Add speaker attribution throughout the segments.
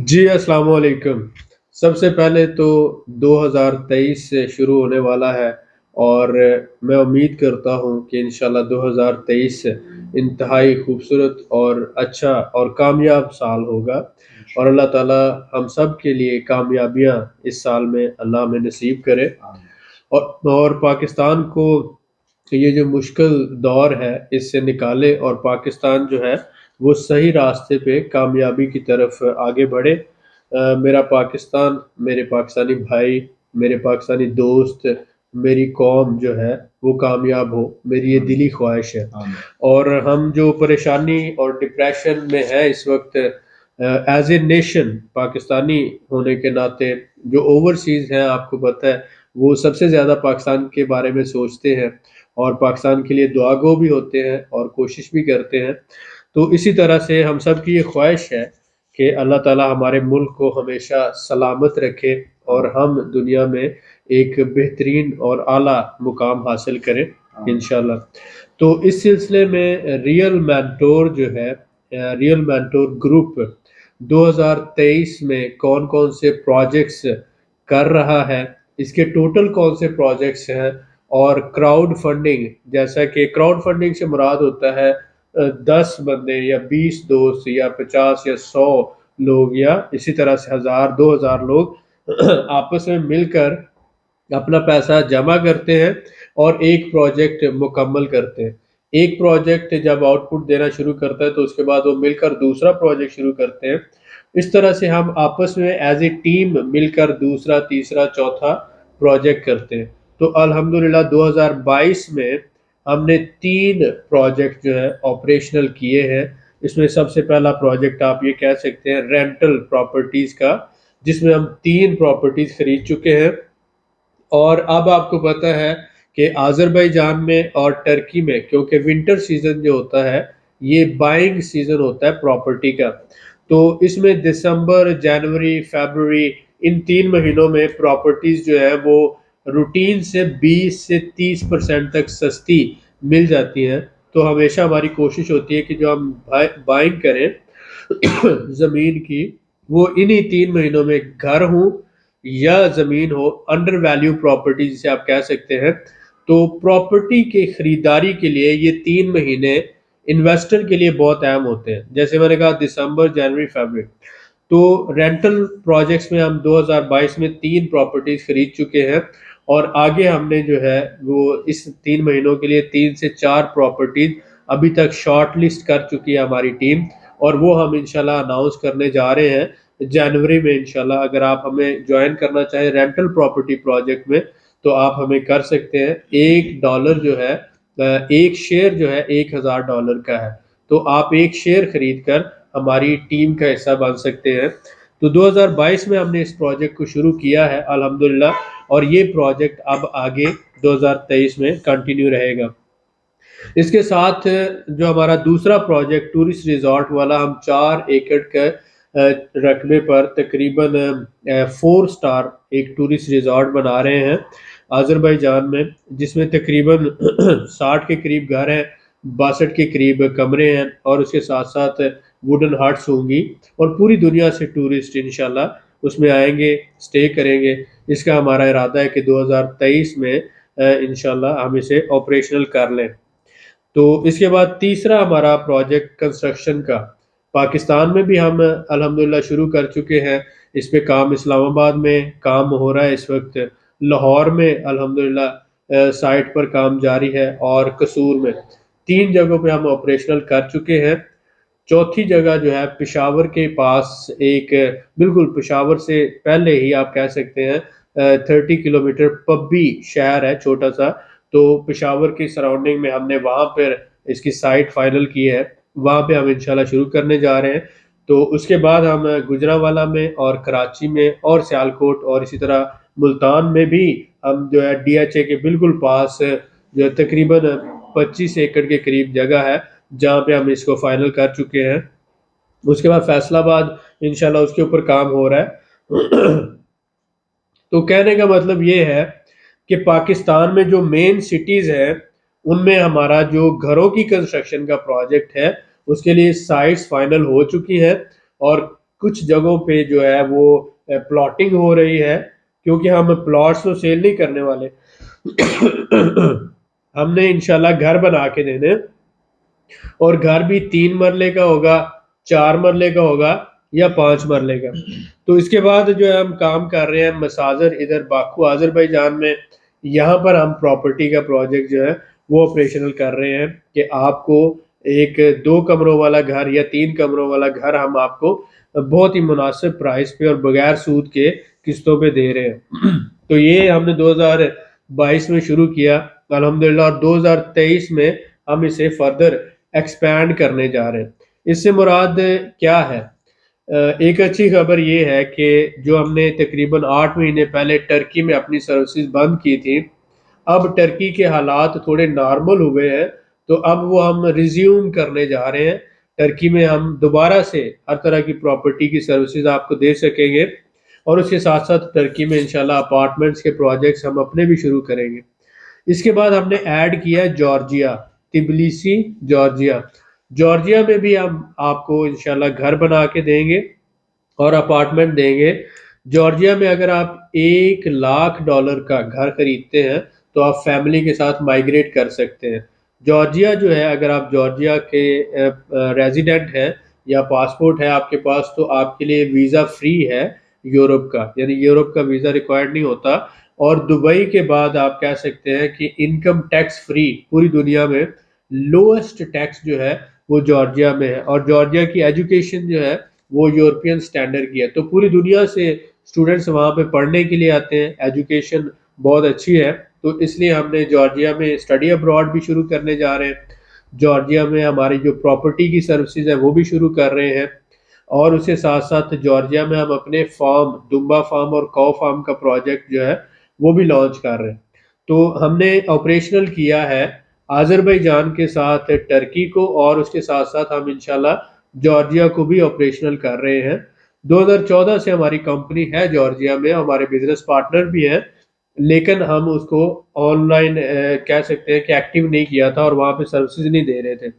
Speaker 1: جی السلام علیکم۔ سب سے پہلے تو 2023 سے شروع ہونے والا ہے، اور میں امید کرتا ہوں کہ انشاءاللہ 2023 انتہائی خوبصورت اور اچھا اور کامیاب سال ہوگا، اور اللہ تعالی ہم سب کے لیے کامیابیاں اس سال میں اللہ میں نصیب کرے، اور پاکستان کو یہ جو مشکل دور ہے اس سے نکالے، اور پاکستان جو ہے وہ صحیح راستے پہ کامیابی کی طرف آگے بڑھے۔ میرا پاکستان، میرے پاکستانی بھائی، میرے پاکستانی دوست، میری قوم جو ہے وہ کامیاب ہو، میری یہ دلی خواہش ہے۔ اور ہم جو پریشانی اور ڈپریشن میں ہے اس وقت، ایز اے نیشن پاکستانی ہونے کے ناطے، جو اوورسیز ہیں آپ کو پتہ ہے وہ سب سے زیادہ پاکستان کے بارے میں سوچتے ہیں، اور پاکستان کے لیے دعا گو بھی ہوتے ہیں اور کوشش بھی کرتے ہیں۔ تو اسی طرح سے ہم سب کی یہ خواہش ہے کہ اللہ تعالی ہمارے ملک کو ہمیشہ سلامت رکھے، اور ہم دنیا میں ایک بہترین اور اعلیٰ مقام حاصل کریں انشاءاللہ۔ تو اس سلسلے میں ریئل مینٹور جو ہے، ریئل مینٹور گروپ 2023 میں کون کون سے پروجیکٹس کر رہا ہے، اس کے ٹوٹل کون سے پروجیکٹس ہیں، اور کراؤڈ فنڈنگ، جیسا کہ کراؤڈ فنڈنگ سے مراد ہوتا ہے 10 بندے یا 20 دوست یا 50 یا 100 لوگ، یا اسی طرح سے 1000 2000 لوگ آپس میں مل کر اپنا پیسہ جمع کرتے ہیں اور ایک پروجیکٹ مکمل کرتے ہیں۔ ایک پروجیکٹ جب آؤٹ پٹ دینا شروع کرتا ہے تو اس کے بعد وہ مل کر دوسرا پروجیکٹ شروع کرتے ہیں۔ اس طرح سے ہم آپس میں ایز اے ٹیم مل کر دوسرا، تیسرا، چوتھا پروجیکٹ کرتے ہیں۔ تو الحمدللہ 2022 میں ہم نے 3 پروجیکٹ جو ہے آپریشنل کیے ہیں۔ اس میں سب سے پہلا پروجیکٹ آپ یہ کہہ سکتے ہیں رینٹل پراپرٹیز کا، جس میں ہم 3 پراپرٹیز خرید چکے ہیں۔ اور اب آپ کو پتہ ہے کہ آذربائیجان میں اور ٹرکی میں، کیونکہ ونٹر سیزن جو ہوتا ہے یہ بائنگ سیزن ہوتا ہے پراپرٹی کا، تو اس میں دسمبر، جنوری، فیبروری، ان 3 مہینوں میں پراپرٹیز جو ہے وہ روٹین سے 20 سے 30% تک سستی مل جاتی ہیں۔ تو ہمیشہ ہماری کوشش ہوتی ہے کہ جو ہم بائنگ کریں زمین کی، وہ انہی 3 مہینوں میں گھر ہوں یا زمین ہو، انڈر ویلیو پراپرٹی جسے آپ کہہ سکتے ہیں۔ تو پراپرٹی کی خریداری کے لیے یہ 3 مہینے انویسٹر کے لیے بہت اہم ہوتے ہیں، جیسے میں نے کہا دسمبر، جنوری، فیبروری۔ تو رینٹل پروجیکٹس میں ہم 2022 میں 3 پراپرٹیز خرید چکے ہیں، اور آگے ہم نے جو ہے وہ اس 3 مہینوں کے لیے 3 سے 4 پراپرٹیز ابھی تک شارٹ لسٹ کر چکی ہے ہماری ٹیم، اور وہ ہم انشاءاللہ اناؤنس کرنے جا رہے ہیں جنوری میں انشاءاللہ۔ اگر آپ ہمیں جوائن کرنا چاہیں رینٹل پراپرٹی پروجیکٹ میں تو آپ ہمیں کر سکتے ہیں۔ $1 جو ہے، ایک شیئر جو ہے $1000 کا ہے، تو آپ ایک شیئر خرید کر ہماری ٹیم کا حصہ بن سکتے ہیں۔ تو 2022 میں ہم نے اس پروجیکٹ کو شروع کیا ہے الحمدللہ، اور یہ پروجیکٹ اب آگے 2023 میں کنٹینیو رہے گا۔ اس کے ساتھ جو ہمارا دوسرا پروجیکٹ ٹورسٹ ریزورٹ والا، ہم 4 ایکڑ کے رقبے پر تقریباً 4 سٹار ایک ٹورسٹ ریزورٹ بنا رہے ہیں آذربائیجان میں، جس میں تقریباً 60 کے قریب گھر ہیں، 62 کے قریب کمرے ہیں، اور اس کے ساتھ ساتھ ووڈن ہٹس ہوں گی، اور پوری دنیا سے ٹورسٹ انشاءاللہ اس میں آئیں گے، سٹے کریں گے۔ اس کا ہمارا ارادہ ہے کہ 2023 میں انشاءاللہ ہم اسے آپریشنل کر لیں۔ تو اس کے بعد تیسرا ہمارا پروجیکٹ کنسٹرکشن کا، پاکستان میں بھی ہم الحمدللہ شروع کر چکے ہیں اس پہ کام۔ اسلام آباد میں کام ہو رہا ہے اس وقت، لاہور میں الحمدللہ سائٹ پر کام جاری ہے، اور قصور میں 3 جگہوں پہ ہم آپریشنل کر چکے ہیں۔ چوتھی جگہ جو ہے پشاور کے پاس، ایک بالکل پشاور سے پہلے ہی آپ کہہ سکتے ہیں 30 کلومیٹر پبی شہر ہے چھوٹا سا، تو پشاور کی سراؤنڈنگ میں ہم نے وہاں پر اس کی سائٹ فائنل کی ہے، وہاں پہ ہم انشاءاللہ شروع کرنے جا رہے ہیں۔ تو اس کے بعد ہم گجرانوالہ میں اور کراچی میں اور سیالکوٹ اور اسی طرح ملتان میں بھی ہم جو ہے DHA کے بالکل پاس جو ہے تقریباً 25 ایکڑ کے قریب جگہ ہے جہاں پہ ہم اس کو فائنل کر چکے ہیں۔ اس کے بعد فیصل آباد انشاءاللہ اس کے اوپر کام ہو رہا ہے۔ تو کہنے کا مطلب یہ ہے کہ پاکستان میں جو مین سٹیز ہیں ان میں ہمارا جو گھروں کی کنسٹرکشن کا پروجیکٹ ہے اس کے لیے سائٹس فائنل ہو چکی ہیں، اور کچھ جگہوں پہ جو ہے وہ پلاٹنگ ہو رہی ہے، کیونکہ ہم پلاٹس تو سیل نہیں کرنے والے، ہم نے انشاءاللہ گھر بنا کے دینے، اور گھر بھی 3 مرلے کا ہوگا، 4 مرلے کا ہوگا یا 5 مرلے کا۔ تو اس کے بعد جو ہے ہم کام کر رہے ہیں مساجر ادھر باکو آذربائیجان میں، یہاں پر ہم پراپرٹی کا پروجیکٹ جو ہے وہ آپریشنل کر رہے ہیں کہ آپ کو ایک 2 کمروں والا گھر یا 3 کمروں والا گھر ہم آپ کو بہت ہی مناسب پرائس پہ اور بغیر سود کے قسطوں پہ دے رہے ہیں۔ تو یہ ہم نے 2022 میں شروع کیا الحمدللہ، اور 2023 میں ہم اسے فردر ایکسپینڈ کرنے جا رہے ہیں۔ اس سے مراد کیا ہے؟ ایک اچھی خبر یہ ہے کہ جو ہم نے تقریباً 8 مہینے پہلے ٹرکی میں اپنی سروسز بند کی تھی، اب ٹرکی کے حالات تھوڑے نارمل ہوئے ہیں، تو اب وہ ہم ریزیوم کرنے جا رہے ہیں۔ ٹرکی میں ہم دوبارہ سے ہر طرح کی پراپرٹی کی سروسز آپ کو دے سکیں گے، اور اس کے ساتھ ساتھ ٹرکی میں انشاءاللہ اپارٹمنٹس کے پروجیکٹس ہم اپنے بھی شروع کریں گے۔ اس کے بعد ہم نے ایڈ کیا جارجیا، تبلیسی جارجیا۔ جارجیا میں بھی ہم آپ کو انشاءاللہ گھر بنا کے دیں گے اور اپارٹمنٹ دیں گے۔ جارجیا میں اگر آپ $1,00,000 کا گھر خریدتے ہیں تو آپ فیملی کے ساتھ مائیگریٹ کر سکتے ہیں۔ جارجیا جو ہے، اگر آپ جارجیا کے ریزیڈنٹ ہیں یا پاسپورٹ ہے آپ کے پاس، تو آپ کے لیے ویزا فری ہے یورپ کا، یعنی یورپ کا ویزا ریکوائرڈ نہیں ہوتا۔ اور دبئی کے بعد آپ کہہ سکتے ہیں کہ انکم ٹیکس فری پوری دنیا میں لوئسٹ ٹیکس جو ہے وہ جارجیا میں ہے، اور جارجیا کی ایجوکیشن جو ہے وہ یورپین سٹینڈرڈ کی ہے، تو پوری دنیا سے اسٹوڈنٹس وہاں پہ پڑھنے کے لیے آتے ہیں، ایجوکیشن بہت اچھی ہے، تو اس لیے ہم نے جارجیا میں اسٹڈی ابراڈ بھی شروع کرنے جا رہے ہیں۔ جارجیا میں ہماری جو پراپرٹی کی سروسز ہے وہ بھی شروع کر رہے ہیں، اور اس کے ساتھ ساتھ جارجیا میں ہم اپنے فارم، دمبا فارم اور کو فارم کا پروجیکٹ جو ہے وہ بھی لانچ کر رہے ہیں۔ تو ہم نے آپریشنل کیا ہے آذربائیجان کے ساتھ ٹرکی کو، اور اس کے ساتھ ساتھ ہم انشاءاللہ جارجیا کو بھی آپریشنل کر رہے ہیں۔ 2014 سے ہماری کمپنی ہے جارجیا میں، ہمارے بزنس پارٹنر بھی ہیں، لیکن ہم اس کو آن لائن کہہ سکتے ہیں کہ ایکٹیو نہیں کیا تھا، اور وہاں پہ سروسز نہیں دے رہے تھے۔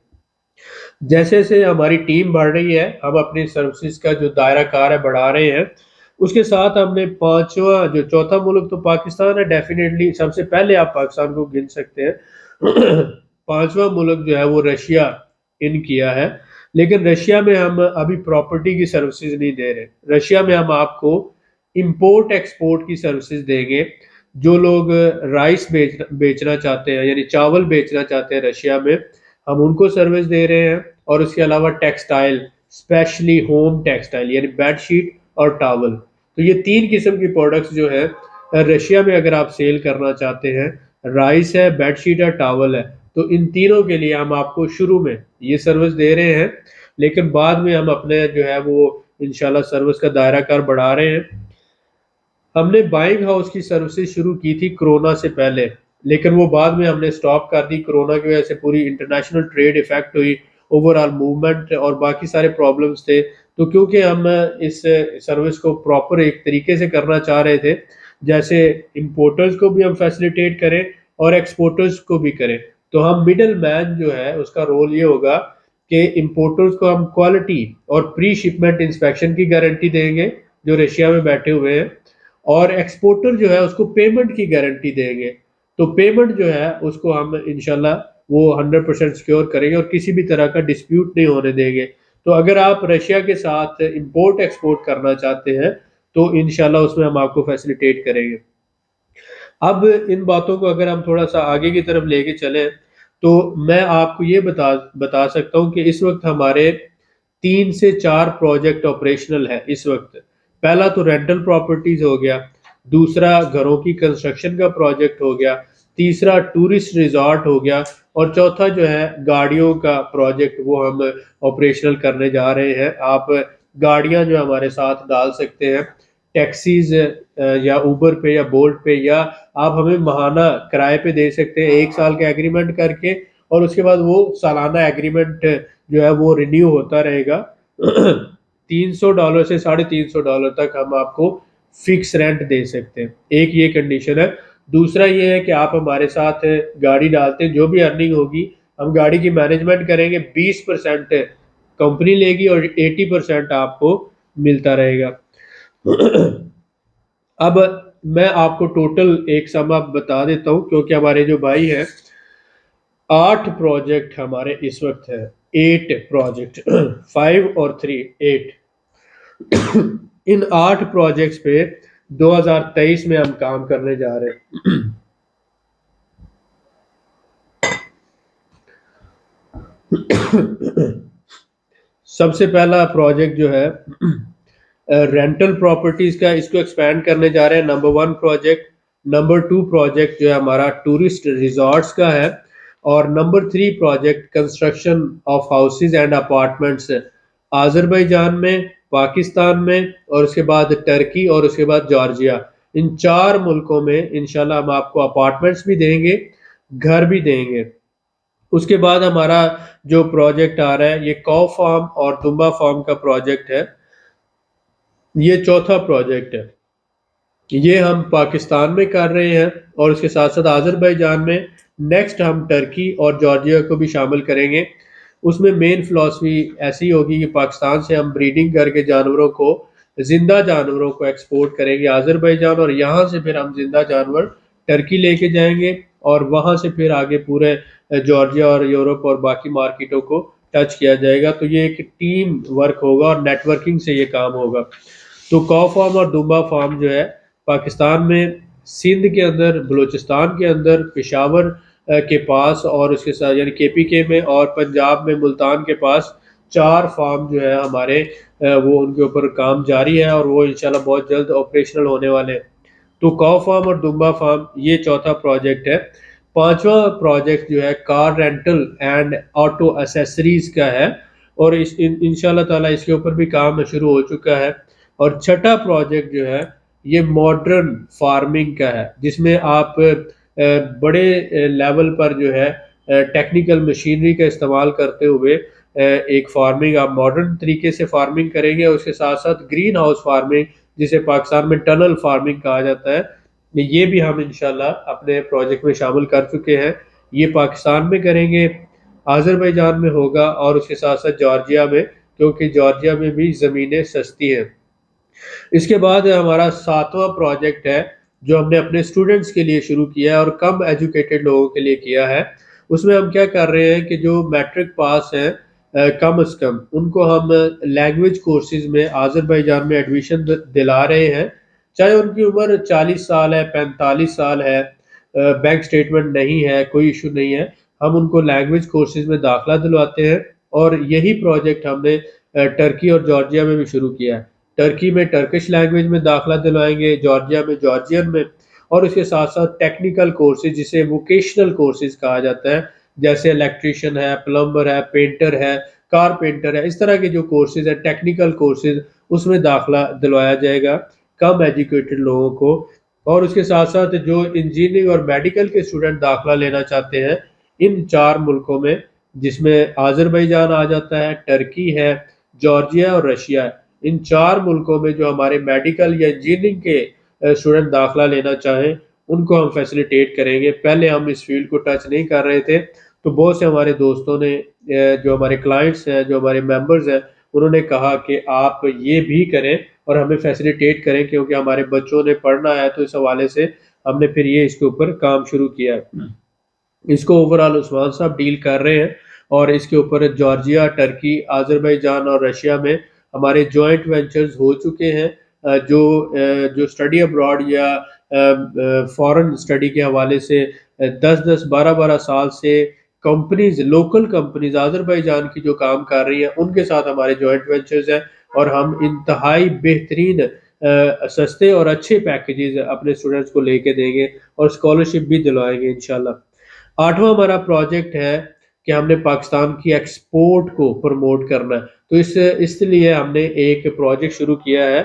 Speaker 1: جیسے جیسے ہماری ٹیم بڑھ رہی ہے، ہم اپنی سروسز کا جو دائرہ کار ہے بڑھا رہے ہیں۔ اس کے ساتھ ہم نے چوتھا ملک تو پاکستان ہے، ڈیفینیٹلی سب سے پہلے آپ پاکستان کو گن سکتے ہیں۔ 5واں ملک جو ہے وہ رشیا ان کیا ہے، لیکن رشیا میں ہم ابھی پراپرٹی کی سروسز نہیں دے رہے۔ رشیا میں ہم آپ کو امپورٹ ایکسپورٹ کی سروسز دیں گے۔ جو لوگ رائس بیچنا چاہتے ہیں، یعنی چاول بیچنا چاہتے ہیں رشیا میں، ہم ان کو سروس دے رہے ہیں۔ اور اس کے علاوہ ٹیکسٹائل، اسپیشلی ہوم ٹیکسٹائل، یعنی بیڈ شیٹ اور ٹاول، تو یہ 3 قسم کی پروڈکٹس جو ہے رشیا میں اگر آپ سیل کرنا چاہتے ہیں، رائس ہے، بیڈ شیٹ ہے، ٹاول ہے، تو ان تینوں کے لیے ہم آپ کو شروع میں یہ سروس دے رہے ہیں، لیکن بعد میں ہم اپنے جو ہے وہ انشاءاللہ سروس کا دائرہ کار بڑھا رہے ہیں۔ ہم نے بائنگ ہاؤس کی سروسز شروع کی تھی کرونا سے پہلے، لیکن وہ بعد میں ہم نے سٹاپ کر دی۔ کرونا کی وجہ سے پوری انٹرنیشنل ٹریڈ افیکٹ ہوئی، اوور آل موومنٹ اور باقی سارے پرابلمس تھے، تو کیونکہ ہم اس سروس کو پراپر ایک طریقے سے کرنا چاہ رہے تھے، جیسے امپورٹرز کو بھی ہم فیسیلیٹیٹ کریں اور ایکسپورٹرز کو بھی کریں، تو ہم مڈل مین جو ہے اس کا رول یہ ہوگا کہ امپورٹرز کو ہم کوالٹی اور پری شپمنٹ انسپیکشن کی گارنٹی دیں گے جو رشیا میں بیٹھے ہوئے ہیں، اور ایکسپورٹر جو ہے اس کو پیمنٹ کی گارنٹی دیں گے۔ تو پیمنٹ جو ہے اس کو ہم انشاءاللہ وہ 100% سیکیور کریں گے، اور کسی بھی طرح کا ڈسپیوٹ نہیں ہونے دیں گے۔ تو اگر آپ رشیا کے ساتھ امپورٹ ایکسپورٹ کرنا چاہتے ہیں تو انشاءاللہ اس میں ہم آپ کو فیسیلیٹیٹ کریں گے۔ اب ان باتوں کو اگر ہم تھوڑا سا آگے کی طرف لے کے چلیں تو میں آپ کو یہ بتا سکتا ہوں کہ اس وقت ہمارے 3 سے 4 پروجیکٹ آپریشنل ہے اس وقت۔ پہلا تو رینٹل پراپرٹیز ہو گیا، دوسرا گھروں کی کنسٹرکشن کا پروجیکٹ ہو گیا، تیسرا ٹورسٹ ریزارٹ ہو گیا، اور چوتھا جو ہے گاڑیوں کا پروجیکٹ وہ ہم آپریشنل کرنے جا رہے ہیں۔ آپ گاڑیاں جو ہمارے ساتھ ڈال سکتے ہیں، ٹیکسیز یا اوبر پہ یا بولٹ پہ، یا آپ ہمیں ماہانہ کرائے پہ دے سکتے ہیں 1 سال کا ایگریمنٹ کر کے، اور اس کے بعد وہ سالانہ ایگریمنٹ جو ہے وہ رینیو ہوتا رہے گا۔ $300 سے $350 تک ہم آپ کو فکس رینٹ دے سکتے ہیں، ایک یہ کنڈیشن ہے۔ دوسرا یہ ہے کہ آپ ہمارے ساتھ گاڑی ڈالتے ہیں، جو بھی ارننگ ہوگی ہم گاڑی کی مینجمنٹ کریں گے، 20% کمپنی لے گی اور 80% آپ کو ملتا رہے گا۔ اب میں آپ کو ٹوٹل ایک سم اب بتا دیتا ہوں، کیونکہ ہمارے جو بھائی ہیں 8 پروجیکٹ ہمارے اس وقت ہے، 8 پروجیکٹ 5 اور 3 8 ان 8 پروجیکٹس پہ 2023 میں ہم کام کرنے جا رہے ہیں۔ سب سے پہلا پروجیکٹ جو ہے رینٹل پراپرٹیز کا، اس کو ایکسپینڈ کرنے جا رہے ہیں، نمبر 1 پروجیکٹ۔ نمبر 2 پروجیکٹ جو ہے ہمارا ٹورسٹ ریزورٹس کا ہے، اور number 3 project construction of houses and apartments Azerbaijan میں، پاکستان میں، اور اس کے بعد ٹرکی، اور اس کے بعد جارجیا۔ ان 4 ملکوں میں انشاءاللہ ہم آپ کو اپارٹمنٹس بھی دیں گے، گھر بھی دیں گے۔ اس کے بعد ہمارا جو پروجیکٹ آ رہا ہے یہ کو فارم اور دمبا فارم کا پروجیکٹ ہے، یہ چوتھا پروجیکٹ ہے۔ یہ ہم پاکستان میں کر رہے ہیں، اور اس کے ساتھ ساتھ آذربائیجان میں۔ نیکسٹ ہم ٹرکی اور جارجیا کو بھی شامل کریں گے۔ اس میں مین فلاسفی ایسی ہوگی کہ پاکستان سے ہم بریڈنگ کر کے جانوروں کو، زندہ جانوروں کو ایکسپورٹ کریں گے آذربائیجان، اور یہاں سے پھر ہم زندہ جانور ٹرکی لے کے جائیں گے، اور وہاں سے پھر آگے پورے جارجیا اور یورپ اور باقی مارکیٹوں کو ٹچ کیا جائے گا۔ تو یہ ایک ٹیم ورک ہوگا اور نیٹ ورکنگ سے یہ کام ہوگا۔ تو کو فارم اور دمبا فارم جو ہے پاکستان میں سندھ کے اندر، بلوچستان کے اندر، پشاور کے پاس، اور اس کے ساتھ یعنی کے پی کے میں، اور پنجاب میں ملتان کے پاس 4 فارم جو ہے ہمارے، وہ ان کے اوپر کام جاری ہے، اور وہ انشاءاللہ بہت جلد آپریشنل ہونے والے ہیں۔ تو کو فارم اور دمبا فارم یہ چوتھا پروجیکٹ ہے۔ 5واں پروجیکٹ جو ہے car rental and auto accessories کا ہے، اور انشاءاللہ تعالیٰ اس کے اوپر بھی کام شروع ہو چکا ہے۔ اور چھٹا پروجیکٹ جو ہے یہ ماڈرن فارمنگ کا ہے، جس میں آپ بڑے لیول پر جو ہے ٹیکنیکل مشینری کا استعمال کرتے ہوئے ایک فارمنگ آپ ماڈرن طریقے سے فارمنگ کریں گے، اور اس کے ساتھ ساتھ گرین ہاؤس فارمنگ، جسے پاکستان میں ٹنل فارمنگ کہا جاتا ہے، یہ بھی ہم انشاءاللہ اپنے پروجیکٹ میں شامل کر چکے ہیں۔ یہ پاکستان میں کریں گے، آذربائیجان میں ہوگا، اور اس کے ساتھ ساتھ جارجیا میں، کیونکہ جارجیا میں بھی زمینیں سستی ہیں۔ اس کے بعد ہمارا 7واں پروجیکٹ ہے جو ہم نے اپنے اسٹوڈنٹس کے لیے شروع کیا ہے اور کم ایجوکیٹڈ لوگوں کے لیے کیا ہے۔ اس میں ہم کیا کر رہے ہیں کہ جو میٹرک پاس ہیں کم از کم ان کو ہم لینگویج کورسز میں آذربائیجان میں ایڈمیشن دلا رہے ہیں، چاہے ان کی عمر 40 سال ہے، 45 سال ہے، بینک سٹیٹمنٹ نہیں ہے، کوئی ایشو نہیں ہے، ہم ان کو لینگویج کورسز میں داخلہ دلواتے ہیں۔ اور یہی پروجیکٹ ہم نے ٹرکی اور جارجیا میں بھی شروع کیا ہے۔ ٹرکی میں ٹرکش لینگویج میں داخلہ دلوائیں گے، جارجیا میں جارجین میں، اور اس کے ساتھ ساتھ ٹیکنیکل کورسز جسے ووکیشنل کورسز کہا جاتا ہے، جیسے الیکٹریشین ہے، پلمبر ہے، پینٹر ہے، کارپینٹر ہے، اس طرح کے جو کورسز ہیں ٹیکنیکل کورسز، اس میں داخلہ دلوایا جائے گا کم ایجوکیٹڈ لوگوں کو۔ اور اس کے ساتھ ساتھ جو انجینئرنگ اور میڈیکل کے اسٹوڈنٹ داخلہ لینا چاہتے ہیں ان 4 ملکوں میں، جس میں آذربائیجان آ جاتا ہے، ٹرکی ہے، جارجیا اور رشیا ہے، ان 4 ملکوں میں جو ہمارے میڈیکل یا انجینئرنگ کے اسٹوڈنٹ داخلہ لینا چاہیں ان کو ہم فیسیلیٹیٹ کریں گے۔ پہلے ہم اس فیلڈ کو ٹچ نہیں کر رہے تھے، تو بہت سے ہمارے دوستوں نے، جو ہمارے کلائنٹس ہیں، جو ہمارے ممبرز ہیں، انہوں نے کہا کہ آپ یہ بھی کریں اور ہمیں فیسیلیٹیٹ کریں، کیونکہ ہمارے بچوں نے پڑھنا ہے۔ تو اس حوالے سے ہم نے پھر یہ اس کے اوپر کام شروع کیا ہے۔ اس کو اوورال عثمان صاحب ڈیل کر رہے ہیں، اور اس کے اوپر جارجیا، ٹرکی، آذربائیجان اور رشیا میں ہمارے جوائنٹ وینچرز ہو چکے ہیں، جو اسٹڈی ابراڈ یا فورن اسٹڈی کے حوالے سے 10 12 سال سے کمپنیز، لوکل کمپنیز آذربائیجان کی جو کام کر رہی ہیں ان کے ساتھ ہمارے جوائنٹ وینچرز ہیں، اور ہم انتہائی بہترین سستے اور اچھے پیکیجز اپنے اسٹوڈنٹس کو لے کے دیں گے، اور اسکالرشپ بھی دلوائیں گے انشاءاللہ۔ 8واں ہمارا پروجیکٹ ہے کہ ہم نے پاکستان کی ایکسپورٹ کو پروموٹ کرنا ہے۔ تو اس لیے ہم نے ایک پروجیکٹ شروع کیا ہے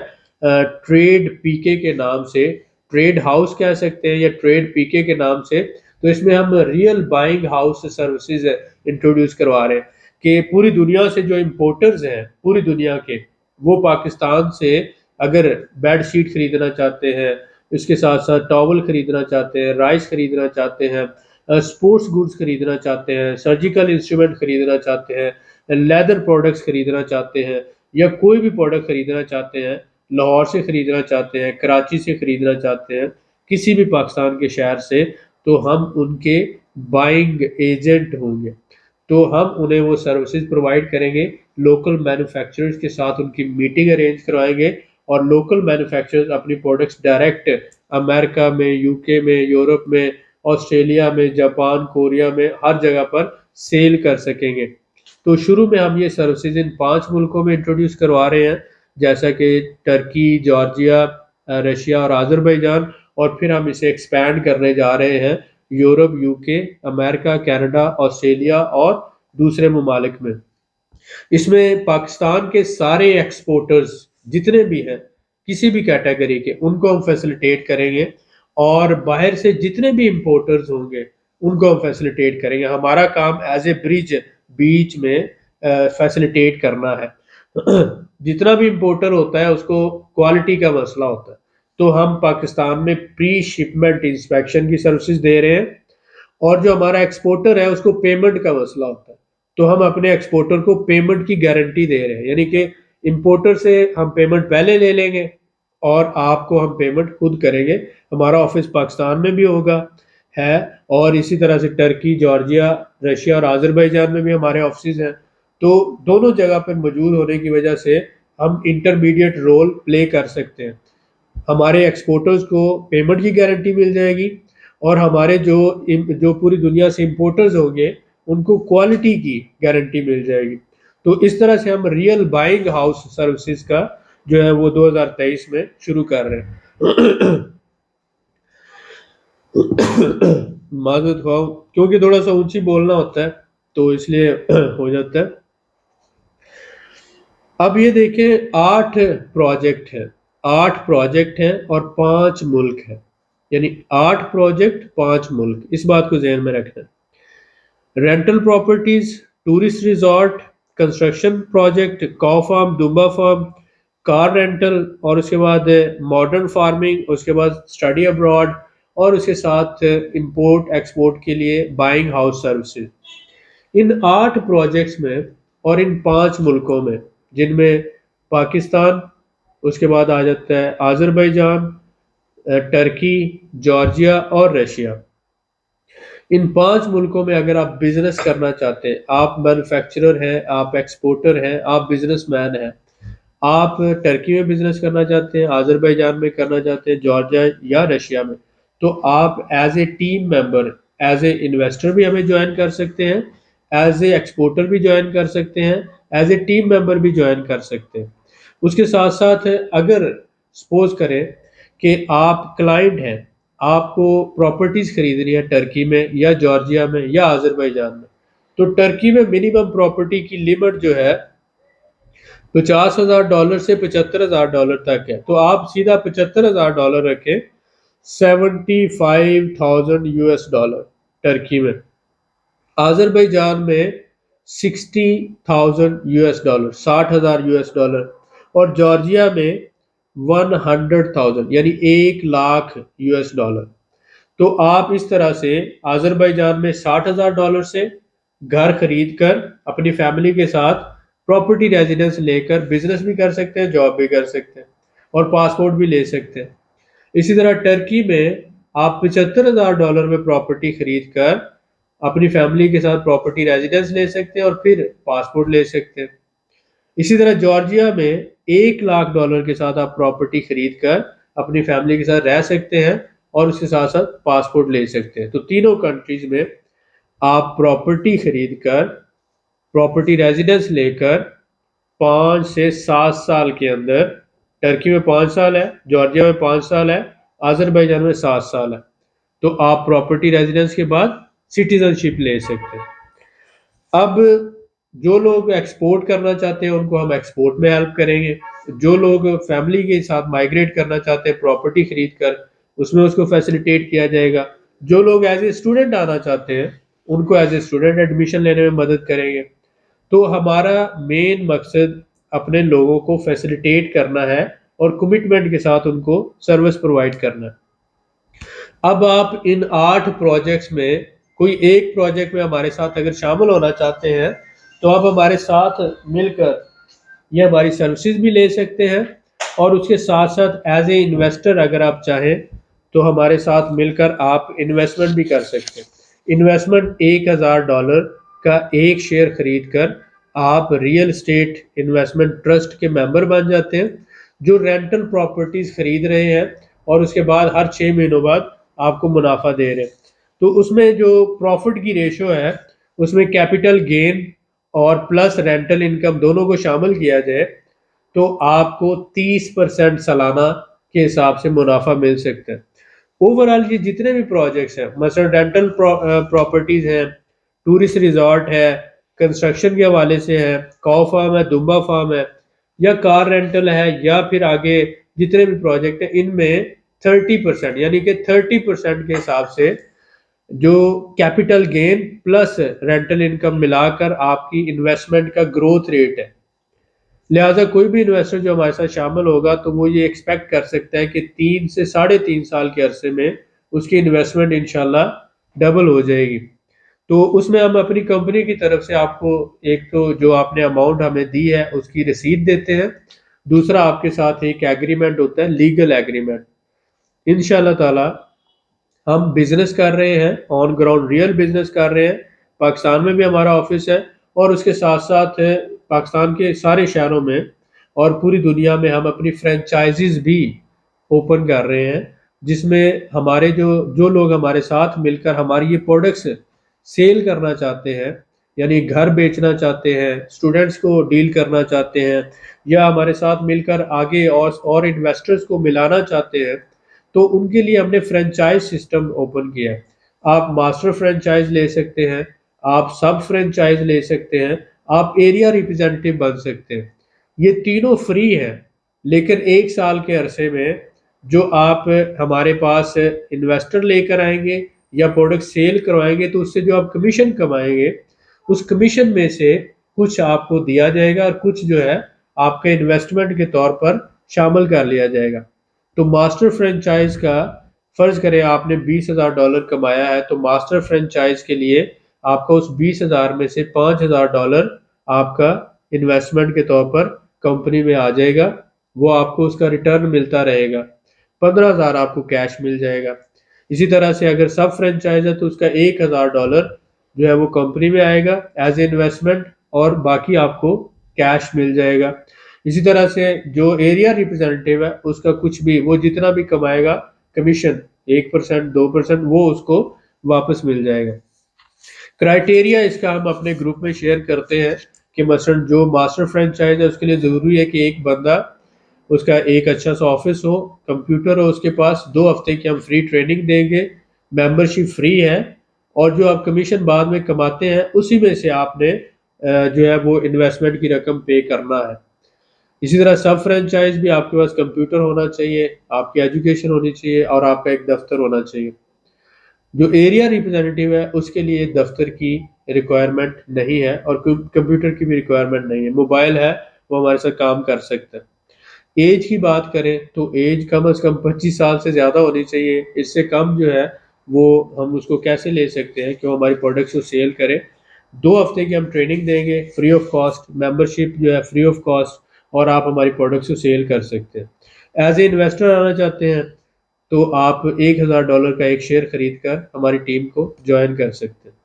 Speaker 1: ٹریڈ پی کے نام سے، ٹریڈ ہاؤس کہہ سکتے ہیں یا ٹریڈ پی کے نام سے۔ تو اس میں ہم real buying house services introduce کروا رہے ہیں کہ پوری دنیا سے جو امپورٹرز ہیں، پوری دنیا کے، وہ پاکستان سے اگر بیڈ شیٹ خریدنا چاہتے ہیں، اس کے ساتھ ساتھ ٹاول خریدنا چاہتے ہیں، رائس خریدنا چاہتے ہیں، اسپورٹس گڈز خریدنا چاہتے ہیں، سرجیکل انسٹرومنٹ خریدنا چاہتے ہیں، لیدر پروڈکٹس خریدنا چاہتے ہیں، یا کوئی بھی پروڈکٹ خریدنا چاہتے ہیں، لاہور سے خریدنا چاہتے ہیں، کراچی سے خریدنا چاہتے ہیں، کسی بھی پاکستان کے شہر سے، تو ہم ان کے بائنگ ایجنٹ ہوں گے، تو ہم انہیں وہ سروسز پرووائڈ کریں گے، لوکل مینوفیکچررز کے ساتھ ان کی میٹنگ ارینج کروائیں گے، اور لوکل مینوفیکچررز اپنی پروڈکٹس ڈائریکٹ امریکہ میں، یو کے میں، یورپ میں، آسٹریلیا میں، جاپان، کوریا میں، ہر جگہ پر سیل کر سکیں گے۔ تو شروع میں ہم یہ سروسز ان 5 ملکوں میں انٹروڈیوس کروا رہے ہیں، جیسا کہ ٹرکی، جارجیا، رشیا اور آذربائیجان، اور پھر ہم اسے ایکسپینڈ کرنے جا رہے ہیں یورپ، یو کے، امریکہ، کینیڈا، آسٹریلیا اور دوسرے ممالک میں۔ اس میں پاکستان کے سارے ایکسپورٹرز جتنے بھی ہیں کسی بھی کیٹیگری کے، ان کو ہم فیسلیٹیٹ کریں گے، اور باہر سے جتنے بھی امپورٹرز ہوں گے ان کو ہم فیسلیٹیٹ کریں گے۔ ہمارا کام ایز اے برج بیچ میں فیسلیٹیٹ کرنا ہے۔ جتنا بھی امپورٹر ہوتا ہے اس کو کوالٹی کا مسئلہ ہوتا ہے، تو ہم پاکستان میں پری شپمنٹ انسپیکشن کی سروسز دے رہے ہیں، اور جو ہمارا ایکسپورٹر ہے اس کو پیمنٹ کا مسئلہ ہوتا ہے، تو ہم اپنے ایکسپورٹر کو پیمنٹ کی گارنٹی دے رہے ہیں، یعنی کہ امپورٹر سے ہم پیمنٹ پہلے لے لیں گے اور آپ کو ہم پیمنٹ خود کریں گے۔ ہمارا آفس پاکستان میں بھی ہوگا ہے، اور اسی طرح سے ٹرکی، جارجیا، رشیا اور آذربائیجان میں بھی ہمارے آفسز ہیں، تو دونوں جگہ پر موجود ہونے کی وجہ سے ہم انٹرمیڈیٹ رول پلے کر سکتے ہیں۔ ہمارے ایکسپورٹرز کو پیمنٹ کی گارنٹی مل جائے گی، اور ہمارے جو پوری دنیا سے امپورٹرز ہوں گے ان کو کوالٹی کی گارنٹی مل جائے گی۔ تو اس طرح سے ہم ریئل بائنگ ہاؤس سروسز کا جو ہے وہ 2023 میں شروع کر رہے ہیں۔ معذرت خواہ، کیونکہ تھوڑا سا اونچی بولنا ہوتا ہے تو اس لیے ہو جاتا ہے۔ اب یہ دیکھیں 8 پروجیکٹ ہیں، 8 پروجیکٹ ہیں اور 5 ملک ہیں، یعنی 8 پروجیکٹ 5 ملک، اس بات کو ذہن میں رکھنا ہے۔ Rental properties, tourist resort, construction project, cow farm, دمبا فارم، کار رینٹل، اور اس کے بعد ماڈرن فارمنگ، اس کے بعد اسٹڈی ابراڈ، اور اس کے ساتھ امپورٹ ایکسپورٹ کے لیے بائنگ ہاؤس سروسز۔ ان 8 پروجیکٹس میں اور ان 5 ملکوں میں، جن میں پاکستان، اس کے بعد آ جاتا ہے آذربائیجان، ٹرکی، جارجیا اور رشیا، ان 5 ملکوں میں اگر آپ بزنس کرنا چاہتے ہیں، آپ مینوفیکچرر ہیں، آپ ایکسپورٹر ہیں، آپ بزنس مین ہیں، آپ ٹرکی میں بزنس کرنا چاہتے ہیں، آذربائیجان میں کرنا چاہتے ہیں، جارجیا یا رشیا میں، تو آپ as a team member, as a investor بھی ہمیں جوائن کر سکتے ہیں، ایز اے ایکسپورٹر بھی جوائن کر سکتے ہیں، ایز اے ٹیم ممبر بھی جوائن کر سکتے ہیں۔ اس کے ساتھ ساتھ اگر سپوز کریں کہ آپ کلائنٹ ہیں، آپ کو پراپرٹیز خریدنی ہے ٹرکی میں یا جارجیا میں یا آذربائیجان میں، تو ٹرکی میں منیمم پراپرٹی کی لیمٹ جو ہے $50,000 سے $75,000 تک ہے، تو آپ سیدھا $75,000 رکھیں، $75,000 ٹرکی میں۔ آذربائیجان میں $60,000، $60,000، اور جارجیا میں 100,000 یعنی $1,00,000۔ تو آپ اس طرح سے آذربائیجان میں $60,000 سے گھر خرید کر اپنی فیملی کے ساتھ پراپرٹی ریزیڈنس لے کر بزنس بھی کر سکتے ہیں، جاب بھی کر سکتے ہیں، اور پاسپورٹ بھی لے سکتے ہیں۔ اسی طرح ٹرکی میں آپ $75,000 میں پراپرٹی خرید کر اپنی فیملی کے ساتھ پراپرٹی ریزیڈنس لے سکتے ہیں اور پھر پاسپورٹ لے سکتے ہیں۔ اسی طرح جارجیا میں $1,00,000 کے ساتھ آپ پراپرٹی خرید کر اپنی فیملی کے ساتھ رہ سکتے ہیں اور اس کے ساتھ ساتھ پاسپورٹ لے سکتے ہیں۔ تو تینوں کنٹریز میں آپ پراپرٹی خرید کر، پراپرٹی ریزیڈنس لے کر 5 سے 7 سال کے اندر، ٹرکی میں 5 سال ہے، جارجیا میں 5 سال ہے، آذربائیجان میں 7 سال ہے، تو آپ پراپرٹی ریزیڈنس کے بعد سٹیزن شپ لے سکتے ہیں۔ اب جو لوگ ایکسپورٹ کرنا چاہتے ہیں ان کو ہم ایکسپورٹ میں ہیلپ کریں گے، جو لوگ فیملی کے ساتھ مائیگریٹ کرنا چاہتے ہیں پراپرٹی خرید کر، اس میں اس کو فیسلیٹیٹ کیا جائے گا، جو لوگ ایز اے اسٹوڈنٹ آنا چاہتے ہیں ان کو ایز اے اسٹوڈنٹ ایڈمیشن لینے میں مدد کریں گے۔ تو ہمارا مین مقصد اپنے لوگوں کو فیسلیٹیٹ کرنا ہے اور کمٹمنٹ کے ساتھ ان کو سروس پرووائڈ کرنا ہے۔ اب آپ ان 8 پروجیکٹس میں کوئی ایک پروجیکٹ میں ہمارے ساتھ اگر شامل ہونا چاہتے ہیں تو آپ ہمارے ساتھ مل کر یہ ہماری سروسز بھی لے سکتے ہیں، اور اس کے ساتھ ساتھ ایز اے انویسٹر اگر آپ چاہیں تو ہمارے ساتھ مل کر آپ انویسٹمنٹ بھی کر سکتے ہیں۔ انویسٹمنٹ $1000 کا ایک شیئر خرید کر آپ ریئل اسٹیٹ انویسٹمنٹ ٹرسٹ کے ممبر بن جاتے ہیں، جو رینٹل پراپرٹیز خرید رہے ہیں اور اس کے بعد ہر 6 مہینوں بعد آپ کو منافع دے رہے ہیں۔ تو اس میں جو پروفٹ کی ریشو ہے اس میں کیپٹل گین اور پلس رینٹل انکم دونوں کو شامل کیا جائے تو آپ کو 30% سالانہ کے حساب سے منافع مل سکتا ہے۔ اوورال یہ جتنے بھی پروجیکٹس ہیں، مثلا رینٹل پراپرٹیز ہیں، ٹورسٹ ریزورٹ ہے، کنسٹرکشن کے حوالے سے ہے، کاؤ فارم ہے، دمبا فارم ہے، یا کار رینٹل ہے، یا پھر آگے جتنے بھی پروجیکٹ ہیں، ان میں 30% یعنی کہ 30% کے حساب سے جو capital gain plus rental income ملا کر آپ کی انویسٹمنٹ کا گروتھ ریٹ ہے۔ لہٰذا کوئی بھی انویسٹر جو ہمارے ساتھ شامل ہوگا تو وہ یہ ایکسپیکٹ کر سکتا ہے کہ 3 سے 3.5 سال کے عرصے میں اس کی انویسٹمنٹ انشاءاللہ ڈبل ہو جائے گی۔ تو اس میں ہم اپنی کمپنی کی طرف سے آپ کو ایک تو جو آپ نے اماؤنٹ ہمیں دی ہے اس کی رسید دیتے ہیں، دوسرا آپ کے ساتھ ایک ایگریمنٹ ہوتا ہے، لیگل ایگریمنٹ۔ انشاءاللہ تعالی ہم بزنس کر رہے ہیں، آن گراؤنڈ ریئل بزنس کر رہے ہیں، پاکستان میں بھی ہمارا آفس ہے، اور اس کے ساتھ ساتھ پاکستان کے سارے شہروں میں اور پوری دنیا میں ہم اپنی فرینچائزز بھی اوپن کر رہے ہیں، جس میں ہمارے جو لوگ ہمارے ساتھ مل کر ہماری یہ پروڈکٹس سیل کرنا چاہتے ہیں، یعنی گھر بیچنا چاہتے ہیں، اسٹوڈنٹس کو ڈیل کرنا چاہتے ہیں، یا ہمارے ساتھ مل کر آگے اور انویسٹرز کو ملانا چاہتے ہیں، تو ان کے لیے ہم نے فرینچائز سسٹم اوپن کیا ہے۔ آپ ماسٹر فرینچائز لے سکتے ہیں، آپ سب فرینچائز لے سکتے ہیں، آپ ایریا ریپرزینٹیو بن سکتے ہیں۔ یہ تینوں فری ہیں، لیکن 1 سال کے عرصے میں جو آپ ہمارے پاس انویسٹر لے کر آئیں گے یا پروڈکٹ سیل کروائیں گے تو اس سے جو آپ کمیشن کمائیں گے اس کمیشن میں سے کچھ آپ کو دیا جائے گا، اور کچھ جو ہے آپ کے انویسٹمنٹ کے طور پر شامل کر لیا جائے گا۔ تو ماسٹر فرینچائز کا فرض کریں آپ نے $20,000 کمایا ہے تو ماسٹر فرینچائز کے لیے آپ کا اس 20,000 میں سے $5,000 آپ کا انویسٹمنٹ کے طور پر کمپنی میں آ جائے گا، وہ آپ کو اس کا ریٹرن ملتا رہے گا، 15,000 آپ کو کیش مل جائے گا۔ اسی طرح سے اگر سب فرینچائز ہے تو اس کا $1,000 جو ہے وہ کمپنی میں آئے گا ایز اے انویسٹمنٹ، اور باقی آپ کو کیش مل جائے گا۔ اسی طرح سے جو ایریا ریپرزینٹیو ہے اس کا کچھ بھی وہ جتنا بھی کمائے گا کمیشن 1% 2% وہ اس کو واپس مل جائے گا۔ کرائٹیریا اس کا ہم اپنے گروپ میں شیئر کرتے ہیں کہ مثلا جو ماسٹر فرینچائز ہے اس کے لیے ضروری ہے کہ ایک بندہ، اس کا ایک اچھا سا آفس ہو، کمپیوٹر ہو اس کے پاس، 2 ہفتے کی ہم فری ٹریننگ دیں گے، ممبرشپ فری ہے، اور جو آپ کمیشن بعد میں کماتے ہیں اسی میں سے آپ نے جو ہے وہ انویسٹمنٹ کی رقم پے کرنا ہے۔ اسی طرح سب فرینچائز بھی آپ کے پاس کمپیوٹر ہونا چاہیے، آپ کی ایجوکیشن ہونی چاہیے، اور آپ کا ایک دفتر ہونا چاہیے۔ جو ایریا ریپرزینٹیو ہے اس کے لیے دفتر کی ریکوائرمنٹ نہیں ہے اور کمپیوٹر کی بھی ریکوائرمنٹ نہیں ہے، موبائل ہے وہ ہمارے ساتھ کام کر سکتا ہے۔ ایج کی بات کریں تو ایج کم از کم 25 سال سے زیادہ ہونی چاہیے، اس سے کم جو ہے وہ ہم اس کو کیسے لے سکتے ہیں کہ وہ ہماری پروڈکٹس کو سیل کرے۔ 2 ہفتے کی ہم ٹریننگ دیں گے فری آف کاسٹ، ممبرشپ جو ہے فری آف کاسٹ، اور آپ ہماری پروڈکٹس کو سیل کر سکتے ہیں۔ ایز اے انویسٹر آنا چاہتے ہیں تو آپ $1,000 کا ایک شیئر خرید کر ہماری ٹیم کو جوائن کر سکتے ہیں۔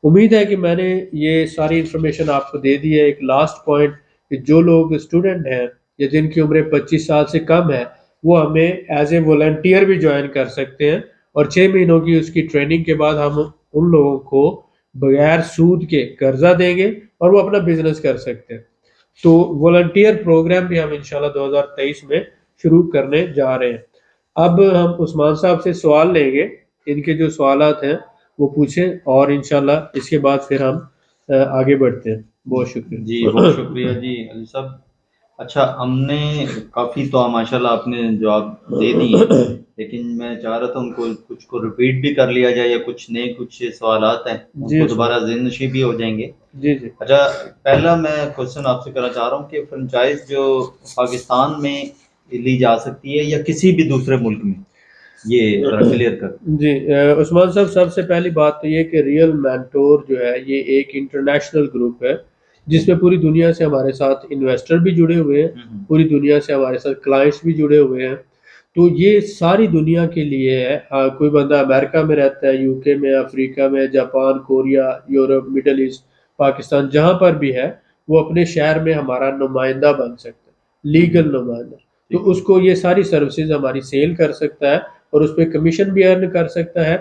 Speaker 1: امید ہے کہ میں نے یہ ساری انفارمیشن آپ کو دے دی ہے۔ ایک لاسٹ پوائنٹ کہ جو لوگ اسٹوڈنٹ ہیں یا جن کی عمریں 25 سال سے کم ہے وہ ہمیں ایز اے والنٹیئر بھی جوائن کر سکتے ہیں، اور 6 مہینوں کی اس کی ٹریننگ کے بعد ہم ان لوگوں کو بغیر سود کے قرضہ دیں گے اور وہ اپنا بزنس کر سکتے ہیں۔ تو والنٹیئر پروگرام بھی ہم انشاءاللہ 2023 میں شروع کرنے جا رہے ہیں۔ اب ہم عثمان صاحب سے سوال لیں گے، ان کے جو سوالات ہیں وہ پوچھیں، اور انشاءاللہ اس کے بعد پھر ہم آگے بڑھتے ہیں۔ بہت شکریہ۔
Speaker 2: جی بہت شکریہ جی علی صاحب۔ اچھا، ہم نے کافی تو ماشاءاللہ آپ نے جواب دے دیے ہیں، لیکن میں چاہ رہا تھا ان کو کچھ کو ریپیٹ بھی کر لیا جائے، یا کچھ نئے کچھ سوالات ہیں ان کو دوبارہ ذہن نشی بھی ہو جائیں گے۔
Speaker 1: جی جی
Speaker 2: اچھا، پہلا میں کوشچن آپ سے کرنا چاہ رہا ہوں کہ فرنچائز جو پاکستان میں لی جا سکتی ہے یا کسی بھی دوسرے ملک میں، یہ ذرا کلیئر کر۔
Speaker 1: جی عثمان صاحب، سب سے پہلی بات تو یہ کہ ریئل مینٹور جو ہے یہ ایک انٹرنیشنل گروپ ہے، جس میں پوری دنیا سے ہمارے ساتھ انویسٹر بھی جڑے ہوئے ہیں، پوری دنیا سے ہمارے ساتھ کلائنٹس بھی جڑے ہوئے ہیں. تو یہ ساری دنیا کے لیے ہے. کوئی بندہ امریکہ میں رہتا ہے، یو کے میں، افریقہ میں، Japan, Korea, Europe, middle east, Pakistan, جہاں پر بھی ہے وہ اپنے شہر میں ہمارا نمائندہ بن سکتا ہے، لیگل نمائندہ. تو اس کو یہ ساری سروسز ہماری سیل کر سکتا ہے اور اس پہ کمیشن بھی ارن کر سکتا ہے.